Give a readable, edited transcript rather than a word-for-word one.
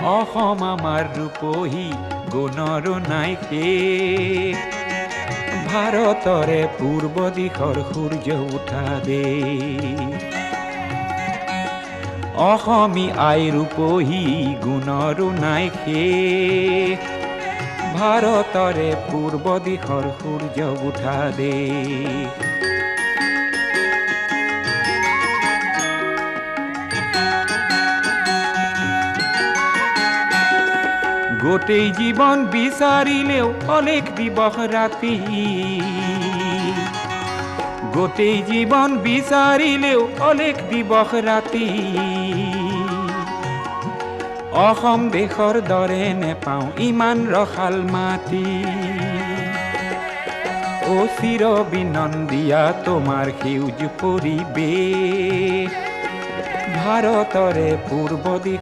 অসম আমাৰ ৰূপহী গুণৰ নাই শেষ। ভাৰতৰে পূৰ্ব দিশৰ সূৰ্য উঠা দেশ। অসমী আই ৰূপহী গুণৰো নাই শেষ। ভাৰতৰে পূৰ্ব দিশৰ সূৰ্য উঠা দেশ। গোটেই জীৱন বিচাৰিলেও অলেখ দিবস ৰাতি। গোটেই জীৱন বিচাৰিলেও অলেখ দিবস ৰাতি। অসম দেশৰ দৰে নেপাওঁ ইমান ৰসাল মাটি। অ চিৰ বিনন্দীয়া তোমাৰ সেউজ পৰিৱেশ। ভাৰতৰে পূৰ্ব দিশ